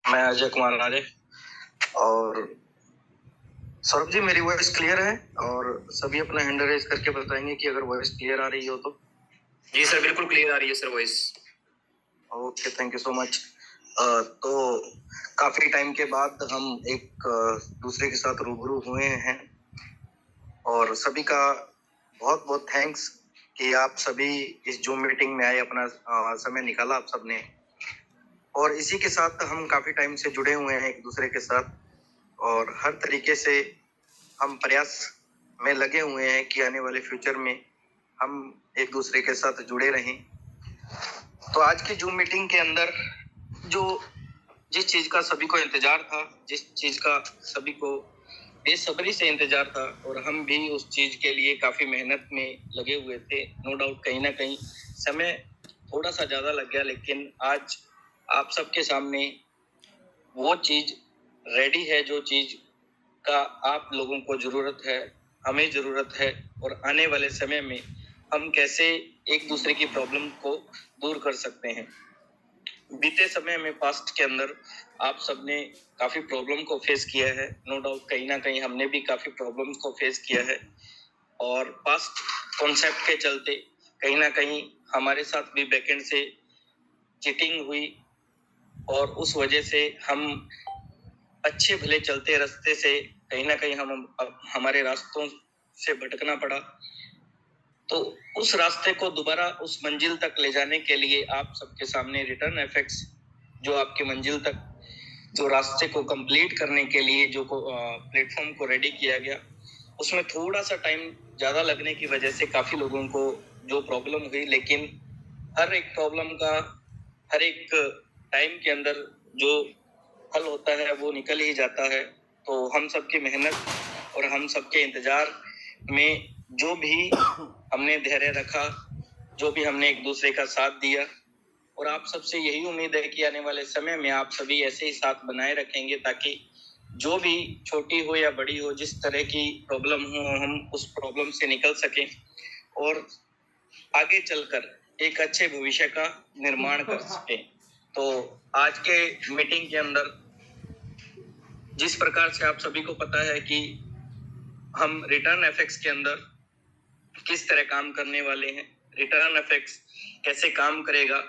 मैं अजय कुमार आर्य। और सौरभ जी, मेरी वॉइस क्लियर है? और सभी अपना हैंड रेज करके बताएंगे कि अगर वॉइस क्लियर आ रही हो तो। जी सर, बिल्कुल क्लियर आ रही है sir voice. Okay, thank you so much. तो काफी टाइम के बाद हम एक दूसरे के साथ रूबरू हुए हैं और सभी का बहुत बहुत थैंक्स कि आप सभी इस जूम मीटिंग में आए, अपना समय निकाला आप सबने। और इसी के साथ हम काफी टाइम से जुड़े हुए हैं एक दूसरे के साथ और हर तरीके से हम प्रयास में लगे हुए हैं कि आने वाले फ्यूचर में हम एक दूसरे के साथ जुड़े रहें। तो आज की जूम मीटिंग के अंदर जिस चीज का सभी को इंतजार था, जिस चीज का सभी को बेसब्री से इंतजार था, और हम भी उस चीज के लिए काफी मेहनत में लगे हुए थे। नो डाउट कहीं ना कहीं समय थोड़ा सा ज्यादा लग गया, लेकिन आज आप सबके सामने वो चीज रेडी है, जो चीज का आप लोगों को जरूरत है, हमें जरूरत है। और आने वाले समय में हम कैसे एक दूसरे की प्रॉब्लम को दूर कर सकते हैं। बीते समय में पास्ट के अंदर आप सबने काफी प्रॉब्लम को फेस किया है। नो डाउट कहीं ना कहीं हमने भी काफी प्रॉब्लम्स को फेस किया है और पास्ट कॉन्सेप्ट के चलते कहीं ना कहीं हमारे साथ भी बैकएंड से चीटिंग हुई और उस वजह से हम अच्छे भले चलते रास्ते से कहीं ना कहीं हमारे रास्तों से भटकना पड़ा। तो उस रास्ते को दोबारा उस मंजिल तक ले जाने के लिए आप सबके सामने रिटर्न एफएक्स, जो आपके मंजिल तक जो रास्ते को कंप्लीट करने के लिए जो प्लेटफॉर्म को रेडी किया गया, उसमें थोड़ा सा टाइम ज्यादा लगने की वजह से काफी लोगों को जो प्रॉब्लम हुई, लेकिन हर एक प्रॉब्लम का हर एक टाइम के अंदर जो हल होता है वो निकल ही जाता है। तो हम सबकी मेहनत और हम सबके इंतजार में जो भी हमने धैर्य रखा, जो भी हमने एक दूसरे का साथ दिया, और आप सबसे यही उम्मीद है कि आने वाले समय में आप सभी ऐसे ही साथ बनाए रखेंगे, ताकि जो भी छोटी हो या बड़ी हो, जिस तरह की प्रॉब्लम हो, हम उस प्रॉब्लम से निकल सकें और आगे चलकर एक अच्छे भविष्य का निर्माण कर सकें। तो आज के मीटिंग के अंदर जिस प्रकार से आप सभी को पता है कि हम रिटर्न एफएक्स के अंदर किस तरह काम करने वाले हैं, रिटर्न एफएक्स कैसे काम करेगा,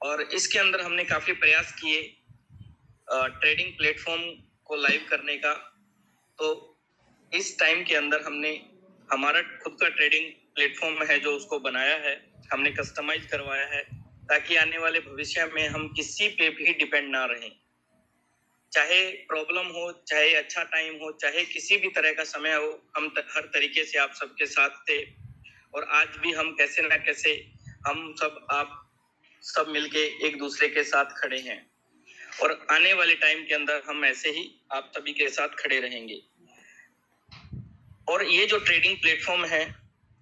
और इसके अंदर हमने काफी प्रयास किए ट्रेडिंग प्लेटफॉर्म को लाइव करने का। तो इस टाइम के अंदर हमने हमारा खुद का ट्रेडिंग प्लेटफॉर्म है जो उसको बनाया है, हमने कस्टमाइज करवाया है, ताकि आने वाले भविष्य में हम किसी पे भी डिपेंड ना रहें। चाहे प्रॉब्लम हो, चाहे अच्छा टाइम हो, चाहे किसी भी तरह का समय हो, हम हर तरीके से आप सबके साथ थे। और आज भी हम कैसे ना कैसे हम सब आप सब मिलके एक दूसरे के साथ खड़े हैं, और आने वाले टाइम के अंदर हम ऐसे ही आप सभी के साथ खड़े रहेंगे। और ये जो ट्रेडिंग प्लेटफॉर्म है,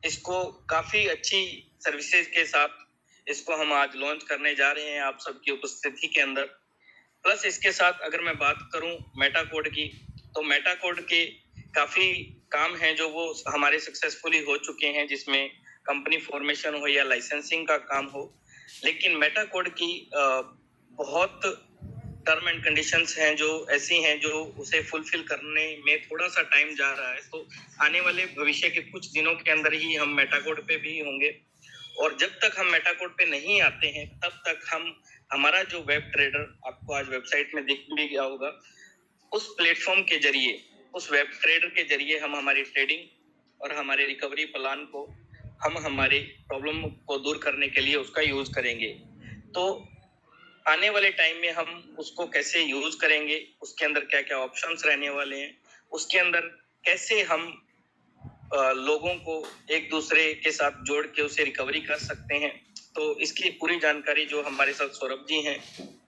इसको काफी अच्छी सर्विसेज के साथ इसको हम आज लॉन्च करने जा रहे हैं आप सबकी उपस्थिति के अंदर। प्लस इसके साथ अगर मैं बात करूं मेटा कोड की, तो मेटा कोड के काफी काम हैं जो वो हमारे सक्सेसफुली हो चुके हैं, जिसमें कंपनी फॉर्मेशन हो या लाइसेंसिंग का काम हो। लेकिन मेटा कोड की बहुत टर्म एंड कंडीशंस हैं जो ऐसी हैं जो उसे फुलफिल करने में थोड़ा सा टाइम जा रहा है। तो आने वाले भविष्य के कुछ दिनों के अंदर ही हम मेटा कोड पे भी होंगे, और जब तक हम मेटा कोड पे नहीं आते हैं तब तक हम हमारा जो वेब ट्रेडर आपको आज वेबसाइट में दिख भी गया होगा, उस प्लेटफॉर्म के जरिए, उस वेब ट्रेडर के जरिए हम हमारी ट्रेडिंग और हमारे रिकवरी प्लान को हम हमारे प्रॉब्लम को दूर करने के लिए उसका यूज करेंगे। तो आने वाले टाइम में हम उसको कैसे यूज करेंगे, उसके अंदर क्या क्या ऑप्शंस रहने वाले हैं, उसके अंदर कैसे हम लोगों को एक दूसरे के साथ जोड़ के उसे रिकवरी कर सकते हैं, तो इसकी पूरी जानकारी जो हमारे साथ सौरभ जी हैं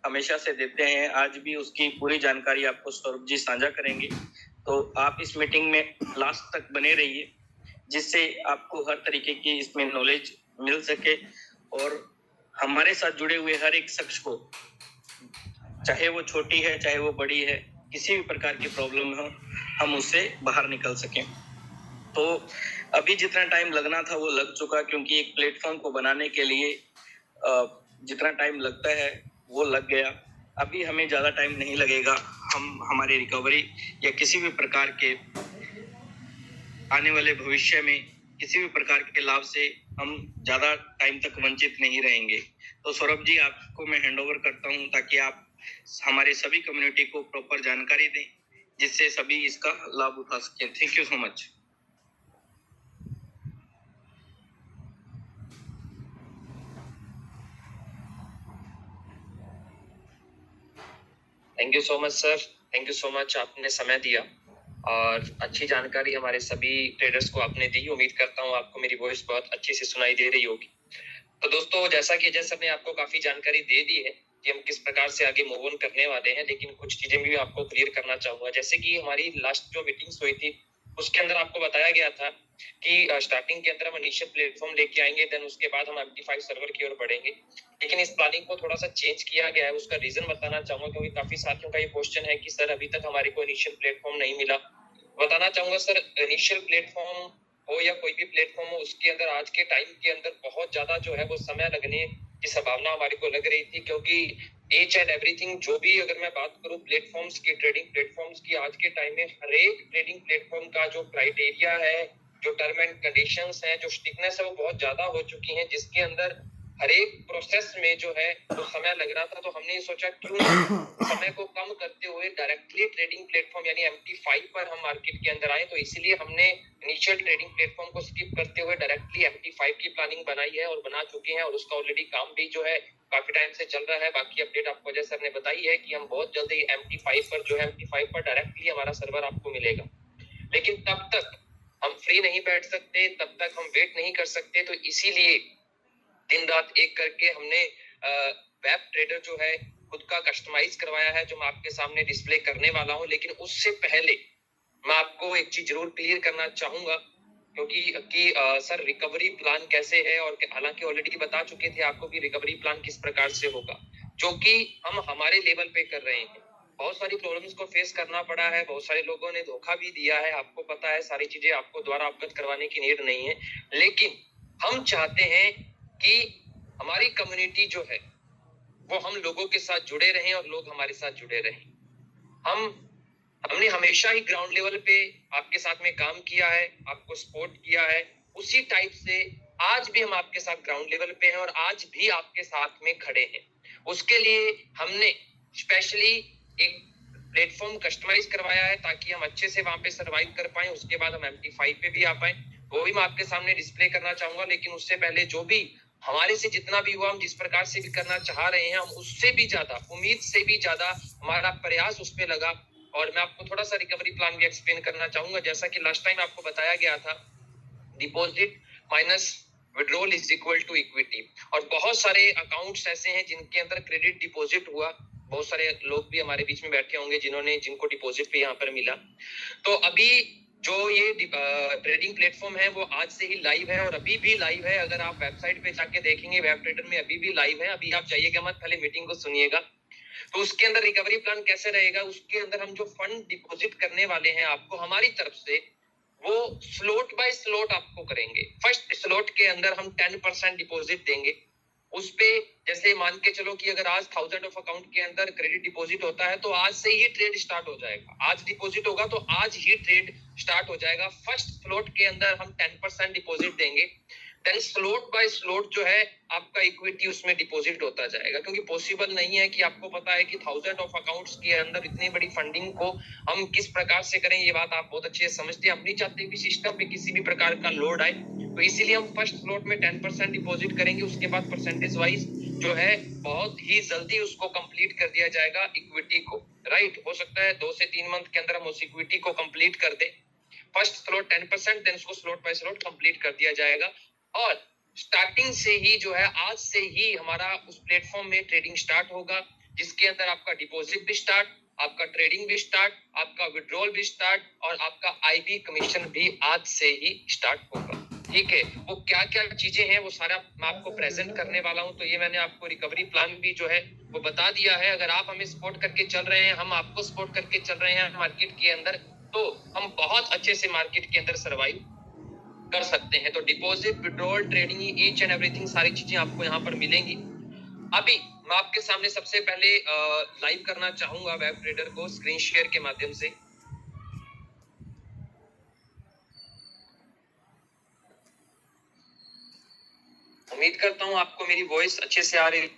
हमेशा से देते हैं, आज भी उसकी पूरी जानकारी आपको सौरभ जी साझा करेंगे। तो आप इस मीटिंग में लास्ट तक बने रहिए, जिससे आपको हर तरीके की इसमें नॉलेज मिल सके, और हमारे साथ जुड़े हुए हर एक शख्स को, चाहे वो छोटी है चाहे वो बड़ी है, किसी भी प्रकार की प्रॉब्लम हो, हम उससे बाहर निकल सकें। तो अभी जितना टाइम लगना था वो लग चुका, क्योंकि एक प्लेटफॉर्म को बनाने के लिए जितना टाइम लगता है वो लग गया। अभी हमें ज़्यादा टाइम नहीं लगेगा। हम हमारी रिकवरी या किसी भी प्रकार के आने वाले भविष्य में किसी भी प्रकार के लाभ से हम ज़्यादा टाइम तक वंचित नहीं रहेंगे। तो सौरभ जी, आपको मैं हैंड ओवर करता हूँ ताकि आप हमारे सभी कम्युनिटी को प्रॉपर जानकारी दें, जिससे सभी इसका लाभ उठा सकें। Thank you so much. Thank you so much sir, thank you so much, आपने समय दिया और अच्छी जानकारी हमारे सभी ट्रेडर्स को आपने दी। उम्मीद करता हूँ आपको मेरी वॉइस बहुत अच्छी से सुनाई दे रही होगी। तो दोस्तों, जैसा कि अजय सर ने आपको काफी जानकारी दे दी है कि हम किस प्रकार से आगे मूव ऑन करने वाले हैं, लेकिन कुछ चीजें भी आपको क्लियर करना चाहूंगा। जैसे कि हमारी लास्ट जो मीटिंग्स हुई थी उसके अंदर आपको बताया गया था कि स्टार्टिंग के अंदर हम इनिशियल प्लेटफॉर्म लेके आएंगे, देन उसके बाद हम MT5 सर्वर की ओर बढ़ेंगे। लेकिन इस प्लानिंग को थोड़ा सा चेंज किया गया है। उसका रीजन बताना चाहूंगा, क्योंकि काफी साथियों का ये क्वेश्चन है कि सर अभी तक हमारे को इनिशियल प्लेटफॉर्म नहीं मिला। बताना चाहूंगा सर, इनिशियल प्लेटफॉर्म हो या कोई भी प्लेटफॉर्म हो, उसके अंदर आज के टाइम के अंदर बहुत ज्यादा जो है वो समय लगने की संभावना हमारे को लग रही थी, क्योंकि एच एंड एवरीथिंग जो भी, अगर मैं बात करूं प्लेटफॉर्म्स की, ट्रेडिंग प्लेटफॉर्म्स की, आज के टाइम में हर एक ट्रेडिंग प्लेटफॉर्म का जो क्राइटेरिया है, जो टर्म एंड कंडीशंस है, जो स्टिकनेस है, वो बहुत ज्यादा हो चुकी है, जिसके अंदर हर एक प्रोसेस में जो है वो समय लग रहा था। तो हमने सोचा क्यों समय को कम करते हुए डायरेक्टली ट्रेडिंग प्लेटफॉर्म यानी MT5 पर हम मार्केट के अंदर आए। तो इसीलिए हमने इनिशियल ट्रेडिंग प्लेटफॉर्म को स्किप करते हुए डायरेक्टली MT5 की प्लानिंग बनाई है और बना चुके हैं, और उसका ऑलरेडी काम भी जो है काफी टाइम से चल रहा है। बाकी अपडेट आपको अजय सर ने बताई है कि हम बहुत जल्दी MT5 पर जो है MT5 पर डायरेक्टली हमारा सर्वर आपको मिलेगा। लेकिन तब तक हम फ्री नहीं बैठ सकते, तब तक हम वेट नहीं कर सकते। तो इसीलिए दिन रात एक करके हमने वेब ट्रेडर जो है खुद का कस्टमाइज करवाया है, जो मैं आपके सामने डिस्प्ले करने वाला हूं। लेकिन उससे पहले मैं आपको एक चीज जरूर क्लियर करना चाहूंगा, क्योंकि सर रिकवरी प्लान कैसे है, और हालांकि ऑलरेडी बता चुके थे आपको कि रिकवरी प्लान किस प्रकार से होगा, जो कि हम हमारे लेवल पे कर रहे हैं। बहुत सारी प्रॉब्लम्स को फेस करना पड़ा है, बहुत सारे लोगों ने धोखा भी दिया है, आपको पता है। सारी चीजें आपको द्वारा अवगत करवाने की नीड नहीं है, लेकिन हम चाहते हैं कि हमारी कम्युनिटी जो है वो हम लोगों के साथ जुड़े रहें और लोग हमारे साथ जुड़े रहें। हमने हमेशा ही ग्राउंड लेवल पे आपके साथ में काम किया है, आपको सपोर्ट किया है। उसी टाइप से आज भी हम आपके साथ ग्राउंड लेवल पे हैं और आज भी आपके साथ में खड़े हैं। उसके लिए हमने स्पेशली एक प्लेटफॉर्म कस्टमाइज करवाया है ताकि हम अच्छे से वहां पे सरवाइव कर पाए। उसके बाद हम MT5 पे भी आ पाए, वो भी मैं आपके सामने डिस्प्ले करना चाहूंगा। लेकिन उससे पहले जो भी हमारे से जितना भी हुआ, हम जिस प्रकार से भी करना चाह रहे हैं, हम उससे भी ज्यादा, उम्मीद से भी ज्यादा हमारा प्रयास उस पे लगा। और मैं आपको थोड़ा सा रिकवरी प्लान भी एक्सप्लेन करना चाहूंगा। जैसा कि लास्ट टाइम आपको बताया गया था, deposit minus withdrawal is equal to equity. और बहुत सारे अकाउंट्स ऐसे हैं जिनके अंदर क्रेडिट डिपॉजिट हुआ। बहुत सारे लोग भी हमारे बीच में बैठे होंगे जिनको डिपॉजिट पे यहाँ पर मिला। तो अभी जो ये ट्रेडिंग प्लेटफॉर्म है वो आज से ही लाइव है और अभी भी लाइव है। अगर आप वेबसाइट पे जाके देखेंगे, वेब ट्रेडर में अभी भी लाइव है। अभी आप जाइएगा मत, पहले मीटिंग को सुनिएगा। तो उसके अंदर रिकवरी प्लान कैसे रहेगा, उसके अंदर हम जो फंड डिपॉजिट करने वाले हैं आपको हमारी तरफ से, वो स्लॉट बाय स्लॉट आपको करेंगे। फर्स्ट स्लॉट के अंदर हम 10% डिपॉजिट देंगे। उस पे जैसे मान के चलो कि अगर आज 1000 ऑफ अकाउंट के अंदर क्रेडिट डिपॉजिट होता है तो आज से ही ट्रेड स्टार्ट हो जाएगा। आज डिपॉजिट होगा तो आज ही ट्रेड स्टार्ट हो जाएगा। फर्स्ट स्लॉट के अंदर हम 10% डिपॉजिट देंगे, देन स्लॉट बाय स्लॉट जो है आपका इक्विटी उसमें डिपॉजिट होता जाएगा। क्योंकि पॉसिबल नहीं है कि आपको पता है कि 1000 ऑफ अकाउंट्स के अंदर इतनी बड़ी फंडिंग को हम किस प्रकार से करें, ये बात आप बहुत अच्छे से समझते हैं। हम नहीं चाहते कि सिस्टम पे किसी भी प्रकार का लोड आए, तो इसीलिए हम फर्स्ट स्लॉट में 10% डिपॉजिट करेंगे। उसके बाद परसेंटेज वाइज जो है बहुत ही जल्दी उसको कंप्लीट कर दिया जाएगा इक्विटी को। राइट, हो सकता है 2 से 3 मंथ के अंदर हम उस इक्विटी को कंप्लीट कर दे। फर्स्ट स्लॉट 10%, देन उसको स्लॉट बाय स्लॉट कंप्लीट कर दिया जाएगा। और स्टार्टिंग से ही जो है, आज से ही हमारा उस प्लेटफॉर्म में ट्रेडिंग स्टार्ट होगा, जिसके अंदर आपका डिपॉजिट भी स्टार्ट, आपका ट्रेडिंग भी स्टार्ट, आपका विड्रॉल भी स्टार्ट और आपका IB कमीशन भी आज से ही स्टार्ट होगा। ठीक है, वो क्या क्या चीजें हैं वो सारा मैं आपको प्रेजेंट करने वाला हूं। तो ये मैंने आपको रिकवरी प्लान भी जो है वो बता दिया है। अगर आप हमें सपोर्ट करके चल रहे हैं, हम आपको सपोर्ट करके चल रहे हैं मार्केट के अंदर, तो हम बहुत अच्छे से मार्केट के अंदर सर्वाइव कर सकते हैं। तो deposit, withdrawal, trading, each and everything सारी चीजें आपको यहाँ पर मिलेंगी। अभी मैं आपके सामने सबसे पहले लाइव करना चाहूंगा वेब ट्रेडर को स्क्रीन शेयर के माध्यम से। उम्मीद करता हूं आपको मेरी वॉइस अच्छे से आ रही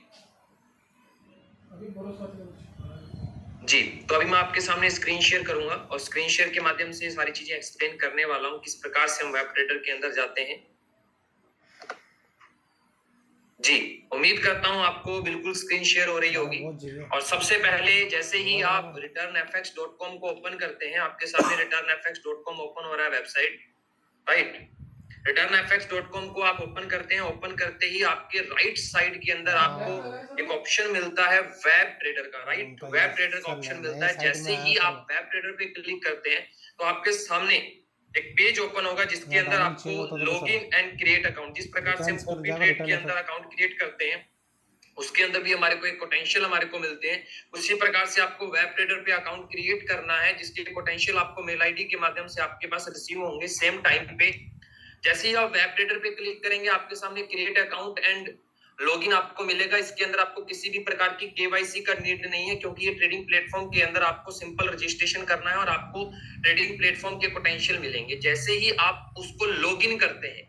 जी। तो अभी मैं आपके सामने स्क्रीन शेयर करूंगा और स्क्रीन शेयर के माध्यम से सारी चीजें एक्सप्लेन करने वाला हूं, किस प्रकार से हम वेब ट्रेडर के अंदर जाते हैं। जी, उम्मीद करता हूं आपको बिल्कुल स्क्रीन शेयर हो रही होगी। और सबसे पहले जैसे ही आप returnfx.com को ओपन करते हैं, आपके सामने returnfx.com ओपन हो रहा है वेबसाइट, राइट। returnfx.com को आप ओपन करते हैं, ओपन करते ही आपके राइट साइड के अंदर आपको एक ऑप्शन मिलता है वेब ट्रेडर का, राइट। वेब ट्रेडर का ऑप्शन मिलता है। जैसे ही आप वेब ट्रेडर पे क्लिक करते हैं तो आपके सामने एक पेज ओपन होगा जिसके अंदर आपको लॉगिन एंड क्रिएट अकाउंट, जिस प्रकार से हम कॉपी ट्रेड के अंदर अकाउंट क्रिएट करते हैं उसके अंदर भी हमारे को एक पोटेंशियल हमारे को मिलते हैं। उसी प्रकार से आपको वेब ट्रेडर पे अकाउंट क्रिएट करना है जिसके पोटेंशियल आपको मेल आईडी के माध्यम से आपके पास रिसीव होंगे सेम टाइम पे। जैसे ही आप वेब ट्रेडर पे क्लिक करेंगे आपके सामने क्रिएट अकाउंट एंड लॉगिन आपको मिलेगा। इसके अंदर आपको किसी भी प्रकार की केवाईसी का नीड नहीं है क्योंकि ये ट्रेडिंग प्लेटफॉर्म के अंदर आपको सिंपल रजिस्ट्रेशन करना है और आपको ट्रेडिंग प्लेटफॉर्म के पोटेंशियल मिलेंगे। जैसे ही आप उसको लॉगिन करते हैं,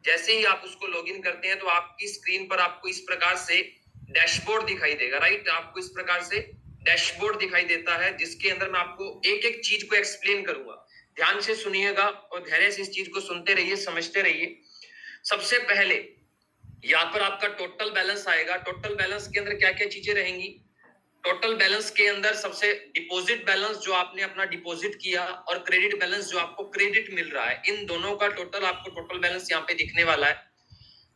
जैसे ही आप उसको लॉगिन करते हैं तो आपकी स्क्रीन पर आपको इस प्रकार से डैशबोर्ड दिखाई देगा, राइट। आपको इस प्रकार से डैशबोर्ड दिखाई देता है जिसके अंदर मैं आपको एक एक चीज को एक्सप्लेन करूंगा। ध्यान से सुनिएगा और धैर्य से इस चीज को सुनते रहिए, समझते रहिए। सबसे पहले यहाँ पर आपका टोटल बैलेंस आएगा। टोटल बैलेंस के अंदर क्या क्या चीजें रहेंगी? टोटल बैलेंस के अंदर सबसे डिपॉजिट बैलेंस जो आपने अपना डिपॉजिट किया और क्रेडिट बैलेंस जो आपको क्रेडिट मिल रहा है, इन दोनों का टोटल आपको टोटल बैलेंस यहाँ पे दिखने वाला है।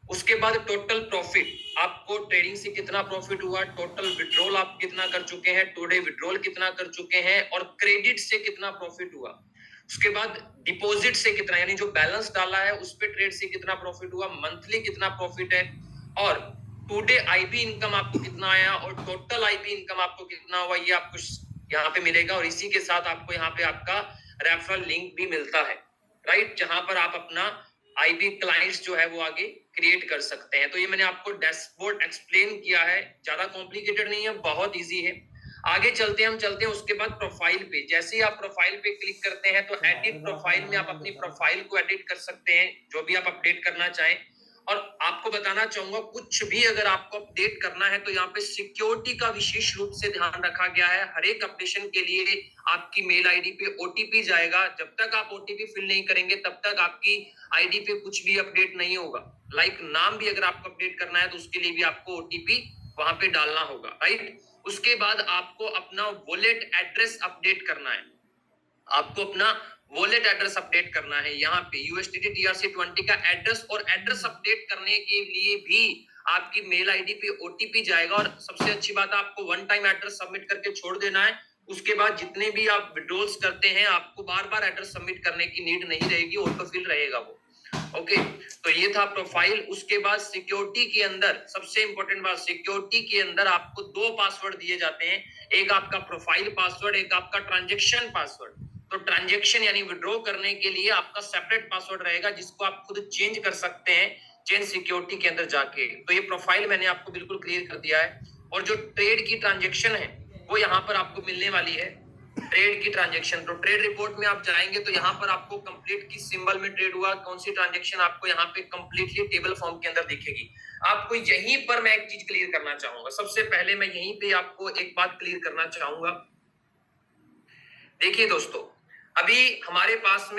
उसके बाद टोटल प्रॉफिट, आपको ट्रेडिंग से कितना प्रॉफिट हुआ, टोटल विड्रॉल आप कितना कर चुके हैं, टुडे विड्रॉल कितना कर चुके हैं और क्रेडिट से कितना प्रॉफिट हुआ। उसके बाद डिपॉजिट से कितना, यानी जो बैलेंस डाला है उस पे ट्रेड से कितना प्रॉफिट हुआ, मंथली कितना प्रॉफिट है और टुडे आईपी इनकम आपको कितना आया और टोटल आईपी इनकम आपको कितना हुआ, ये आपको यहाँ पे मिलेगा। और इसी के साथ आपको यहाँ पे आपका रेफरल लिंक भी मिलता है, राइट, जहां पर आप अपना आईपी क्लाइंट्स जो है वो आगे क्रिएट कर सकते हैं। तो ये मैंने आपको डैशबोर्ड एक्सप्लेन किया है, ज्यादा कॉम्प्लिकेटेड नहीं है, बहुत इजी है। आगे चलते हैं, हम चलते हैं उसके बाद प्रोफाइल पे। जैसे ही आप प्रोफाइल पे क्लिक करते हैं तो एडिट प्रोफाइल में आप अपनी प्रोफाइल को एडिट कर सकते हैं, जो भी आप अपडेट करना चाहें। और आपको बताना चाहूंगा कुछ भी अगर आपको अपडेट करना है तो यहाँ पे सिक्योरिटी का विशेष रूप से ध्यान रखा गया है। हर एक अपडेशन के लिए आपकी मेल आईडी पे ओटीपी जाएगा। जब तक आप ओटीपी फिल नहीं करेंगे तब तक आपकी आईडी पे कुछ भी अपडेट नहीं होगा। लाइक नाम भी अगर आपको अपडेट करना है तो उसके लिए भी आपको ओटीपी वहां पे डालना होगा, राइट। उसके बाद आपको अपना वॉलेट एड्रेस अपडेट करना है। आपको अपना वॉलेट एड्रेस अपडेट करना है। यहाँ पे USDT TRC20 का एड्रेस, और एड्रेस अपडेट करने के लिए भी आपकी मेल आईडी पे ओटीपी जाएगा। और सबसे अच्छी बात है, आपको वन टाइम एड्रेस सबमिट करके छोड़ देना है। उसके बाद जितने भी आप विड्रॉल्स करते हैं आपको बार बार एड्रेस सबमिट करने की नीड नहीं रहेगी, ऑटोफिल रहेगा वो। ओके, तो ये था प्रोफाइल। उसके बाद सिक्योरिटी के अंदर सबसे इंपॉर्टेंट बात, सिक्योरिटी के अंदर आपको दो पासवर्ड दिए जाते हैं, एक आपका प्रोफाइल पासवर्ड, एक आपका ट्रांजैक्शन पासवर्ड। तो ट्रांजैक्शन यानी विड्रॉ करने के लिए आपका सेपरेट पासवर्ड रहेगा जिसको आप खुद चेंज कर सकते हैं चेंज सिक्योरिटी के अंदर जाके। तो ये प्रोफाइल मैंने आपको बिल्कुल क्लियर कर दिया है। और जो ट्रेड की ट्रांजैक्शन है वो यहाँ पर आपको मिलने वाली है, ट्रेड की ट्रांजैक्शन। तो ट्रेड रिपोर्ट में आप जाएंगे तो यहाँ पर आपको कंप्लीट किस सिंबल में ट्रेड हुआ, कौन सी ट्रांजैक्शन, आपको यहाँ पे कंप्लीटली टेबल फॉर्म के अंदर दिखेगी। आपको यहीं पर मैं एक चीज क्लियर करना चाहूंगा। सबसे पहले मैं यहीं पे आपको एक बात क्लियर करना चाहूंगा। देखिए दोस्तों, अभी हमारे पास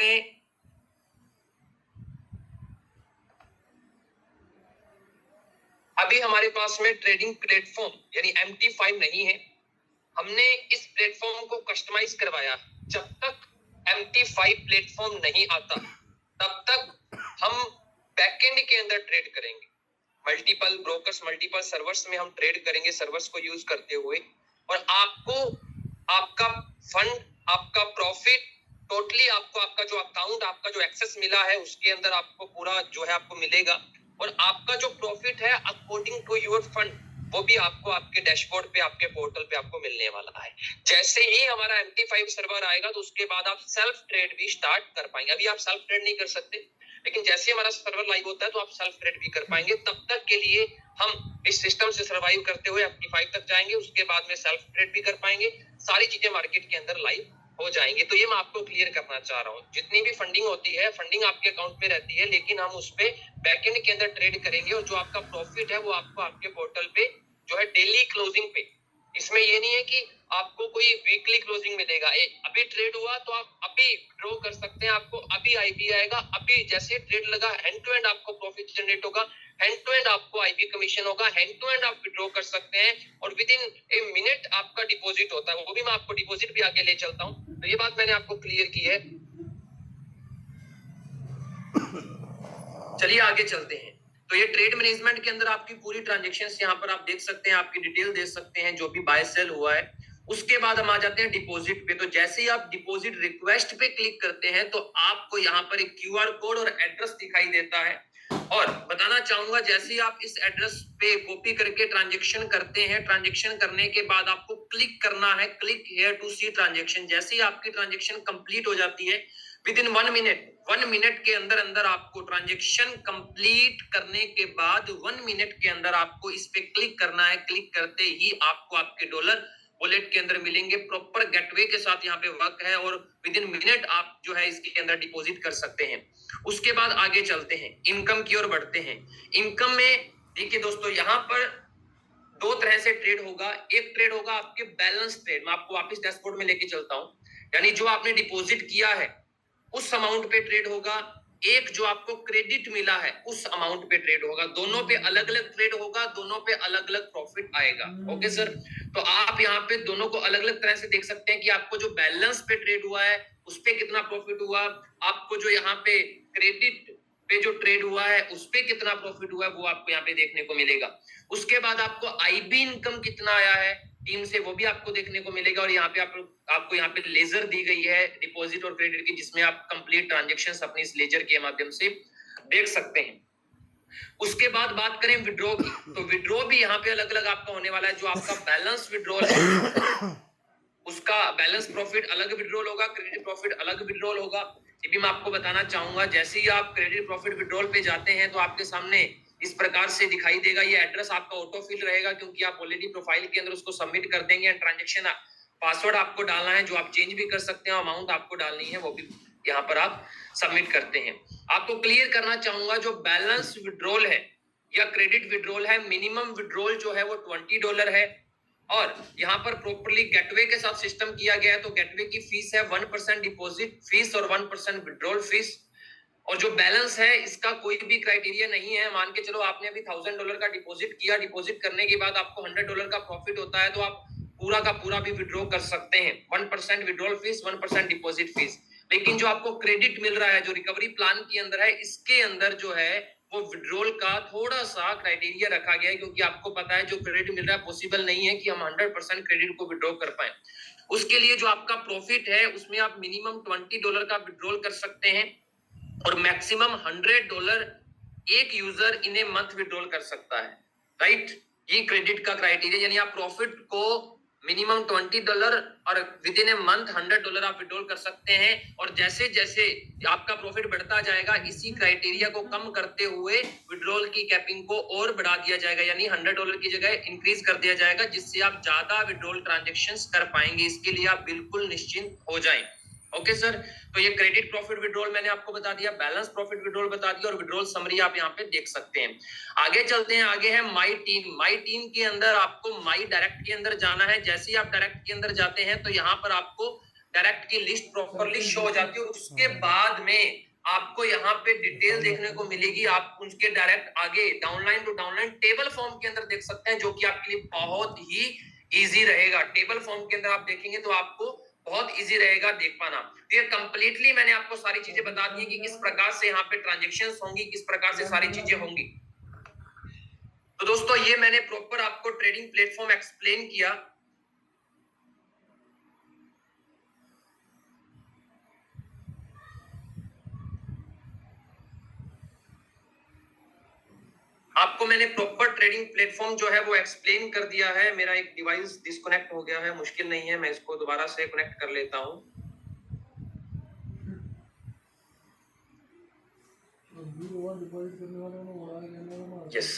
में ट्रेडिंग प्लेटफॉर्म यानी MT5 नहीं है। हमने इस प्लेटफॉर्म को कस्टमाइज करवाया। जब तक MT5 प्लेटफॉर्म नहीं आता तब तक हम बैकएंड के अंदर ट्रेड करेंगे, मल्टीपल ब्रोकर्स, मल्टीपल सर्वर्स में हम ट्रेड करेंगे, सर्वर्स को यूज करते हुए। और आपको आपका फंड, आपका प्रॉफिट टोटली आपको, आपका जो अकाउंट, आपका जो एक्सेस मिला है उसके अंदर आपको पूरा जो है आपको मिलेगा। और आपका जो प्रॉफिट है अकॉर्डिंग टू योर फंड वो भी आपको आपके डैशबोर्ड पे, आपके पोर्टल पे आपको मिलने वाला है। जैसे ही हमारा MT5 सर्वर आएगा तो उसके बाद आप सेल्फ ट्रेड भी स्टार्ट कर पाएंगे। अभी आप सेल्फ ट्रेड नहीं कर सकते, लेकिन जैसे हमारा सर्वर लाइव होता है तो आप सेल्फ ट्रेड भी कर पाएंगे। तब तक के लिए हम इस सिस्टम से सर्वाइव करते हुए F5 तक जाएंगे, उसके बाद में सेल्फ ट्रेड भी कर पाएंगे, सारी चीजें मार्केट के अंदर लाइव हो जाएंगे। तो ये मैं आपको क्लियर करना चाह रहा हूँ। जितनी भी फंडिंग होती है, फंडिंग आपके अकाउंट में रहती है, लेकिन हम उस पे बैकएंड के अंदर ट्रेड करेंगे और जो आपका प्रॉफिट है वो आपको आपके पोर्टल पे जो है डेली क्लोजिंग पे, इसमें ये नहीं है कि आपको कोई वीकली क्लोजिंग मिलेगा। अभी ट्रेड हुआ तो आप अभी ड्रॉ कर सकते हैं, आपको अभी आईबी आएगा, अभी जैसे ट्रेड लगा हैंड टू हैंड आपको प्रॉफिट जनरेट होगा, हैंड टू हैंड आपको आईबी कमीशन होगा, हैंड टू हैंड आप विड्रॉ कर सकते हैं और विद इन ए मिनट आपका डिपॉजिट होता है। वो भी मैं आपको डिपॉजिट भी आगे ले चलता हूँ। तो ये बात मैंने आपको क्लियर की है। चलिए आगे चलते हैं। तो ये ट्रेड मैनेजमेंट के अंदर आपकी पूरी ट्रांजैक्शंस यहाँ पर आप देख सकते हैं, आपकी डिटेल देख सकते हैं जो भी बाय सेल हुआ है। उसके बाद हम आ जाते हैं डिपॉजिट पे। तो जैसे ही आप डिपॉजिट रिक्वेस्ट पे क्लिक करते हैं तो आपको यहाँ पर एक क्यूआर कोड और एड्रेस दिखाई देता है। और बताना चाहूंगा, जैसे ही आप इस एड्रेस पे कॉपी करके ट्रांजैक्शन करते हैं, ट्रांजैक्शन करने के बाद आपको क्लिक करना है, click here to see transaction. जैसे ही आपकी ट्रांजैक्शन कंप्लीट हो जाती है, विद इन 1 मिनट के अंदर अंदर आपको ट्रांजैक्शन कंप्लीट करने के बाद 1 मिनट के अंदर आपको इस पे क्लिक करना है। क्लिक करते ही आपको आपके डॉलर वॉलेट के अंदर मिलेंगे। प्रॉपर गेटवे के साथ यहाँ पे वर्क है और विद इन मिनट आप जो है इसके अंदर डिपॉजिट कर सकते हैं। उसके बाद आगे चलते हैं, इनकम की ओर बढ़ते हैं। इनकम में देखिए दोस्तों, यहाँ पर दो तरह से ट्रेड होगा। एक ट्रेड होगा आपके बैलेंस ट्रेड, मैं आपको वापस डैशबोर्ड में लेके चलता हूँ। यानी जो आपने डिपॉजिट किया है उस अमाउंट पे ट्रेड होगा, एक जो आपको क्रेडिट मिला है उस अमाउंट पे ट्रेड होगा। दोनों पे अलग अलग ट्रेड होगा, दोनों पे अलग अलग प्रॉफिट आएगा। ओके सर, तो आप यहाँ पे दोनों को अलग अलग तरह से देख सकते हैं कि आपको जो बैलेंस पे ट्रेड हुआ है उस पे कितना प्रॉफिट हुआ, आपको जो यहाँ पे क्रेडिट पे जो ट्रेड हुआ है उस पे कितना प्रॉफिट हुआ है, वो आपको यहाँ पे देखने को मिलेगा। उसके बाद आपको आईबी इनकम कितना आया है टीम से, वो भी आपको देखने को मिलेगा। और यहाँ पे आपको यहाँ पे लेजर दी गई है डिपॉजिट और क्रेडिट की, जिसमें आप कंप्लीट ट्रांजैक्शंस अपनी इस लेजर के माध्यम से देख सकते हैं। उसके बाद बात करें विड्रॉ की, तो विड्रॉ भी यहाँ पे अलग अलग आपका होने वाला है। जो आपका बैलेंस विड्रॉल है उसका बैलेंस प्रॉफिट अलग विड्रॉल होगा, क्रेडिट प्रॉफिट अलग विड्रॉल होगा। ये भी मैं आपको बताना चाहूंगा। जैसे ही आप क्रेडिट प्रॉफिट विड्रॉल पे जाते हैं तो आपके सामने इस प्रकार से दिखाई देगा। ये एड्रेस आपका ऑटो फिल रहेगा क्योंकि आप ऑलरेडी प्रोफाइल के अंदर उसको सबमिट कर देंगे। ट्रांजैक्शन पासवर्ड आपको डालना है जो आप चेंज भी कर सकते हैं, अमाउंट आपको डालनी है वो भी यहाँ पर आप सबमिट करते हैं। आपको क्लियर करना चाहूंगा, जो बैलेंस विड्रॉल है या क्रेडिट विड्रॉल है, मिनिमम विड्रॉल जो है वो $20 है और यहाँ पर प्रॉपर्ली गेटवे के साथ सिस्टम किया गया है। तो गेटवे की फीस है 1% डिपॉजिट फीस और 1% विड्रॉल फीस। और जो बैलेंस है इसका कोई भी क्राइटेरिया नहीं है। मान के चलो आपने अभी $1000 का डिपॉजिट किया, डिपॉजिट करने के बाद आपको $100 का प्रॉफिट होता है तो आप पूरा का पूरा भी विड्रॉ कर सकते हैं। 1% विड्रॉल फीस, 1% डिपॉजिट फीस। लेकिन जो आपको क्रेडिट मिल रहा है जो रिकवरी प्लान के अंदर है, इसके अंदर जो है वो विड्रॉल का थोड़ा सा क्राइटेरिया रखा गया है, क्योंकि आपको पता है जो क्रेडिट मिल रहा है पॉसिबल नहीं है कि हम 100% क्रेडिट को विड्रॉ कर पाए। उसके लिए जो आपका प्रॉफिट है उसमें आप मिनिमम $20 का विड्रॉल कर सकते हैं और मैक्सिमम $100 एक user in a month withdrawal कर सकता है। राइट, ये क्रेडिट का क्राइटेरिया, यानी आप प्रॉफिट को मिनिमम $20 और विद इन ए मंथ $100 आप विड्रॉल कर सकते हैं। और जैसे जैसे आपका प्रॉफिट बढ़ता जाएगा इसी क्राइटेरिया को कम करते हुए विड्रॉल की कैपिंग को और बढ़ा दिया जाएगा, यानी $100 की जगह इंक्रीज कर दिया जाएगा, जिससे आप ज्यादा विड्रॉल ट्रांजैक्शंस कर पाएंगे। इसके लिए आप बिल्कुल निश्चिंत हो जाएं। ओके सर, तो ये क्रेडिट प्रॉफिट विड्रॉल मैंने आपको बता दिया, बैलेंस प्रॉफिट विड्रॉल बता दिया और विड्रॉल समरी आप यहाँ पे देख सकते हैं। आगे चलते हैं, आगे है माई टीम। माई टीम के अंदर आपको माई डायरेक्ट के अंदर जाना है। जैसे ही आप डायरेक्ट के अंदर जाते हैं तो यहाँ पर आपको डायरेक्ट की लिस्ट प्रॉपरली शो हो जाती है और उसके बाद में आपको यहाँ पे डिटेल देखने को मिलेगी। आप उसके डायरेक्ट आगे downline to downline table form के अंदर देख सकते हैं, जो कि आपके लिए बहुत ही इजी रहेगा। टेबल फॉर्म के अंदर आप देखेंगे तो आपको बहुत इजी रहेगा देख पाना। तो ये कंप्लीटली मैंने आपको सारी चीजें बता दी कि किस प्रकार से यहाँ पे ट्रांजैक्शंस होंगी, किस प्रकार से सारी चीजें होंगी। तो दोस्तों ये मैंने प्रॉपर आपको ट्रेडिंग प्लेटफॉर्म एक्सप्लेन किया। आपको मैंने प्रॉपर ट्रेडिंग प्लेटफॉर्म जो है वो एक्सप्लेन कर दिया है। मेरा एक डिवाइस डिस्कनेक्ट हो गया है, मुश्किल नहीं है, मैं इसको दोबारा से कनेक्ट कर लेता हूं। यस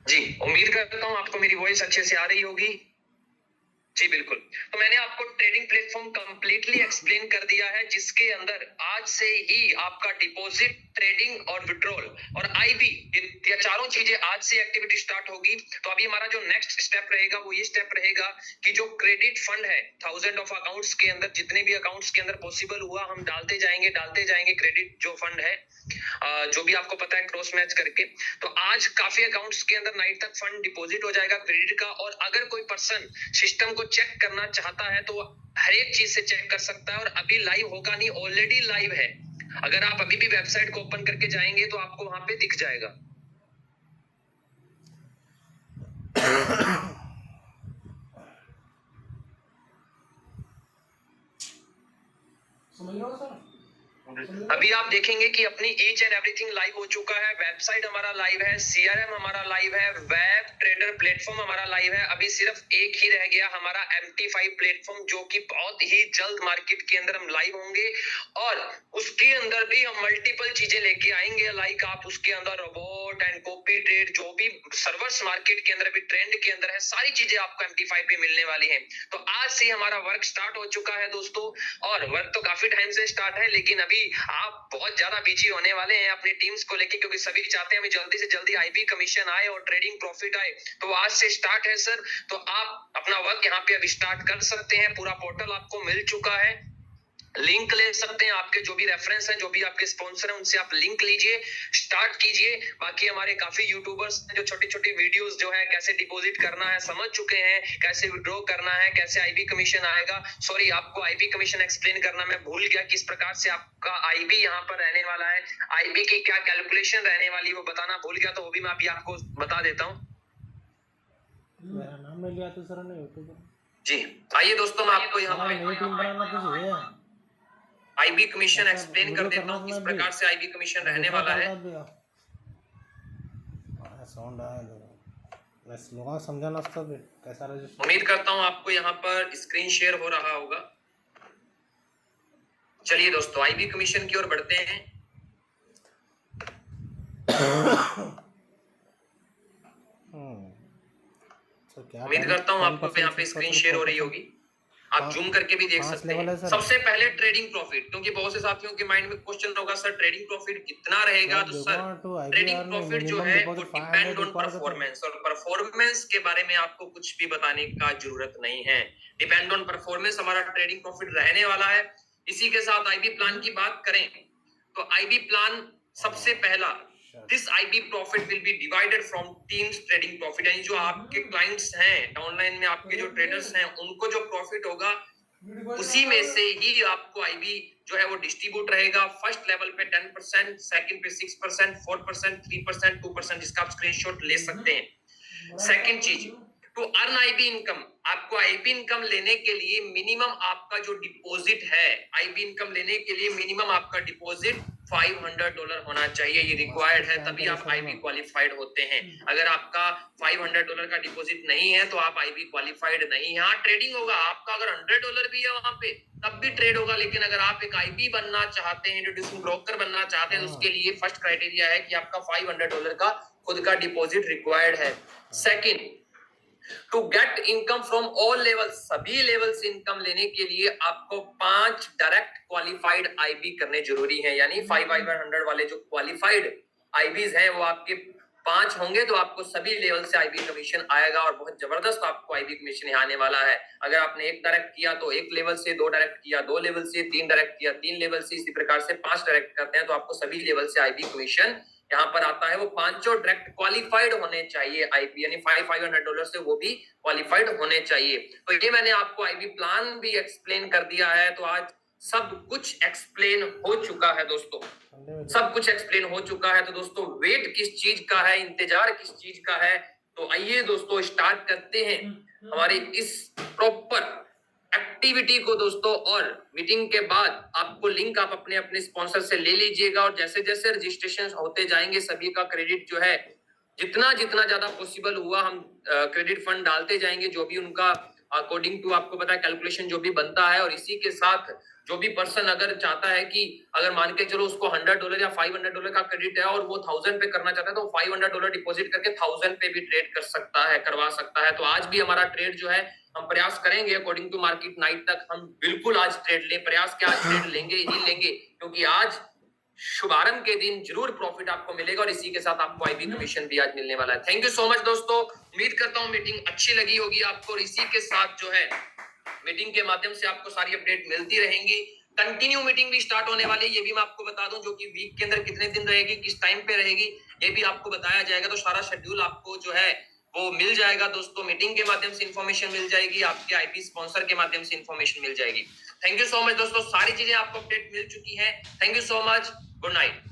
जी, उम्मीद करता हूँ आपको मेरी वॉइस अच्छे से आ रही होगी। जी बिल्कुल। तो मैंने आपको ट्रेडिंग प्लेटफॉर्म कंप्लीटली एक्सप्लेन कर दिया है, जिसके अंदर आज से ही आपका डिपॉजिट, ट्रेडिंग और विड्रॉल और आईबी, ये चारों चीजें आज से एक्टिविटी स्टार्ट होगी। तो अभी हमारा जो नेक्स्ट स्टेप रहेगा वो ये स्टेप रहेगा कि जो क्रेडिट फंड है 1000 ऑफ अकाउंट्स के अंदर, जितने भी अकाउंट्स के अंदर पॉसिबल हुआ हम डालते जाएंगे क्रेडिट जो फंड है, जो भी आपको पता है क्रॉस मैच करके। तो आज काफी अकाउंट्स के अंदर नाइट तक फंड डिपॉजिट हो जाएगा क्रेडिट का। और अगर कोई पर्सन सिस्टम को चेक करना चाहता है तो हर एक चीज से चेक कर सकता है। और अभी लाइव होगा नहीं, ऑलरेडी लाइव है। अगर आप अभी भी वेबसाइट को ओपन करके जाएंगे तो आपको वहां पे दिख जाएगा। समझ रहे हो सर? अभी आप देखेंगे कि अपनी ईच एंड एवरीथिंग लाइव हो चुका है। वेबसाइट हमारा लाइव है, सीआरएम हमारा लाइव है, वेब ट्रेडर प्लेटफॉर्म हमारा लाइव है। अभी सिर्फ एक ही रह गया हमारा MT5 प्लेटफॉर्म, जो कि बहुत ही जल्द मार्केट के अंदर हम लाइव होंगे। और उसके अंदर भी हम मल्टीपल चीजें लेके आएंगे, लाइक आप उसके अंदर रोबोट एंड कॉपी ट्रेड, जो भी सर्वर्स मार्केट के अंदर अभी ट्रेंड के अंदर है, सारी चीजें आपको MT5 पे मिलने वाली है। तो आज से हमारा वर्क स्टार्ट हो चुका है दोस्तों। और वर्क तो काफी टाइम से स्टार्ट है, लेकिन अभी आप बहुत ज्यादा बिजी होने वाले हैं अपनी टीम्स को लेके, क्योंकि सभी चाहते हैं हमें जल्दी से जल्दी आईबी कमीशन आए और ट्रेडिंग प्रॉफिट आए। तो आज से स्टार्ट है सर। तो आप अपना वर्क यहाँ पे अभी स्टार्ट कर सकते हैं। पूरा पोर्टल आपको मिल चुका है, लिंक ले सकते हैं। आपके जो भी रेफरेंस है, जो भी आपके स्पॉन्सर है, उनसे आप लिंक लीजिए, स्टार्ट कीजिए। बाकी हमारे काफी यूट्यूबर्स जो छोटी छोटी वीडियोस जो है कैसे डिपॉजिट करना है समझ चुके हैं, कैसे विड्रॉ करना है, कैसे आईबी कमीशन आएगा। सॉरी, आपको आईबी कमीशन एक्सप्लेन करना मैं भूल गया, किस प्रकार से आपका आईबी यहाँ पर रहने वाला है, आईबी की क्या कैलकुलेशन रहने वाली है वो बताना भूल गया। तो वो भी मैं अभी आपको बता देता हूँ। मेरा नाम ले लिया तो सर ने यूट्यूबर जी आइए दोस्तों, मैं आपको यहाँ नई टीम बनाना तो चाहिए। आईबी कमीशन एक्सप्लेन कर देता हूँ किस प्रकार से आईबी कमीशन रहने वाला है। साउंड आया मैं स्लोगन समझा ना सब कैसा रजिस्टर। उम्मीद करता हूँ आपको यहाँ पर स्क्रीन शेयर हो रहा होगा। चलिए दोस्तों, आईबी कमीशन की ओर बढ़ते हैं। उम्मीद करता हूँ आपको यहाँ पे स्क्रीन शेयर हो रही होगी, आप जूम करके भी देख सकते हैं। सबसे पहले ट्रेडिंग प्रॉफिट, क्योंकि बहुत से साथियों के माइंड में क्वेश्चन होगा सर ट्रेडिंग प्रॉफिट कितना रहेगा। तो सर ट्रेडिंग प्रॉफिट जो है वो डिपेंड ऑन परफॉर्मेंस, और परफॉर्मेंस के बारे में आपको कुछ भी बताने का जरूरत नहीं है। डिपेंड ऑन परफॉर्मेंस हमारा ट्रेडिंग प्रॉफिट रहने वाला है। इसी के साथ आईबी प्लान की बात करें तो आईबी प्लान सबसे पहला, this IB profit will be divided from teams trading profit, यानी जो आपके क्लाइंट्स हैं ऑनलाइन में, आपके जो ट्रेडर्स हैं, उनको जो प्रॉफिट होगा उसी में से ही आपको आईबी जो है वो डिस्ट्रीब्यूट रहेगा। फर्स्ट लेवल पे 10%, सेकंड पे 6%, 4%, 3%, 2%, जिसका आप स्क्रीनशॉट ले सकते हैं। सेकंड चीज, टू अर्न आईबी इनकम, आपको आईबी इनकम लेने के लिए मिनिमम आपका जो डिपॉजिट है, आईबी इनकम लेने के लिए मिनिमम आपका डिपॉजिट $500 होना चाहिए। ये रिक्वायर्ड है, तभी आप आईबी क्वालिफाइड होते हैं। अगर आपका $500 का डिपॉजिट नहीं है तो आप आईबी क्वालिफाइड नहीं है। हाँ, ट्रेडिंग होगा, आपका अगर $100 भी है वहां पे तब भी ट्रेड होगा। लेकिन अगर आप एक आईबी बनना चाहते हैं, इंट्रोड्यूसिंग ब्रोकर बनना चाहते हैं, तो उसके लिए फर्स्ट क्राइटेरिया है कि आपका $500 का खुद का डिपॉजिट रिक्वायर्ड है। Second, to get income from all level, सभी लेवल से इनकम लेने के लिए आपको 5 डायरेक्ट क्वालिफाइड आईबी करने जरूरी है। यानी 5/100 वाले जो क्वालिफाइड आईबीज हैं वो आपके 5 होंगे तो आपको सभी लेवल से आईबी कमीशन आएगा, और बहुत जबरदस्त आपको आईबी कमीशन आने वाला है। अगर आपने 1 डायरेक्ट किया तो 1 लेवल से, 2 डायरेक्ट किया 2 लेवल से, 3 डायरेक्ट किया 3 लेवल से, इसी प्रकार से 5 डायरेक्ट करते हैं तो आपको सभी लेवल से आईबी कमीशन यहाँ पर आता है। वो 5 डायरेक्ट क्वालिफाइड होने चाहिए आईबी, यानी $500 से वो भी क्वालिफाइड होने चाहिए। तो ये मैंने आपको आईबी प्लान भी एक्सप्लेन कर दिया है। तो आज सब कुछ एक्सप्लेन हो चुका है दोस्तों, सब कुछ एक्सप्लेन हो चुका है। तो दोस्तों वेट किस चीज का है, इंतजार किस चीज का है, तो आइए दोस्तों स्टार्ट करते हैं हमारी इस प्रॉपर एक्टिविटी को दोस्तों। और मीटिंग के बाद आपको लिंक आप अपने अपने स्पॉन्सर से ले लीजिएगा, और जैसे जैसे रजिस्ट्रेशन होते जाएंगे सभी का क्रेडिट जो है जितना जितना ज्यादा पॉसिबल हुआ हम क्रेडिट फंड डालते जाएंगे। जो भी उनका अकॉर्डिंग टू आपको पता है कैलकुलेशन जो भी बनता है, और इसी के साथ जो भी पर्सन अगर चाहता है कि अगर मान के चलो उसको $100 या $500 का क्रेडिट है और वो 1000 पे करना चाहता है, तो $500 डिपॉजिट करके 1000 पे भी ट्रेड कर सकता है, करवा सकता है। तो आज भी हमारा ट्रेड जो है हम प्रयास करेंगे अकॉर्डिंग टू मार्केट नाइट तक, हम बिल्कुल आज ट्रेड ले, प्रयास के आज ट्रेड लेंगे ही लेंगे, क्योंकि आज शुभारंभ के दिन जरूर प्रॉफिट आपको मिलेगा, और इसी के साथ आपको आईबी कमीशन भी आज मिलने वाला है। थैंक यू सो मच दोस्तों, उम्मीद करता हूँ मीटिंग अच्छी लगी होगी आपको, और इसी के साथ जो है मीटिंग के माध्यम से आपको सारी अपडेट मिलती रहेंगी। कंटिन्यू मीटिंग भी स्टार्ट होने वाली है, ये भी मैं आपको बता दूं, जो कि वीक के अंदर कितने दिन रहेगी, किस टाइम पे रहेगी, ये भी आपको बताया जाएगा। तो सारा शेड्यूल आपको जो है वो मिल जाएगा दोस्तों, मीटिंग के माध्यम से इंफॉर्मेशन मिल जाएगी, आपके आईपी स्पॉन्सर के माध्यम से इंफॉर्मेशन मिल जाएगी। थैंक यू सो मच दोस्तों, सारी चीजें आपको अपडेट मिल चुकी है। Thank you so much, good night.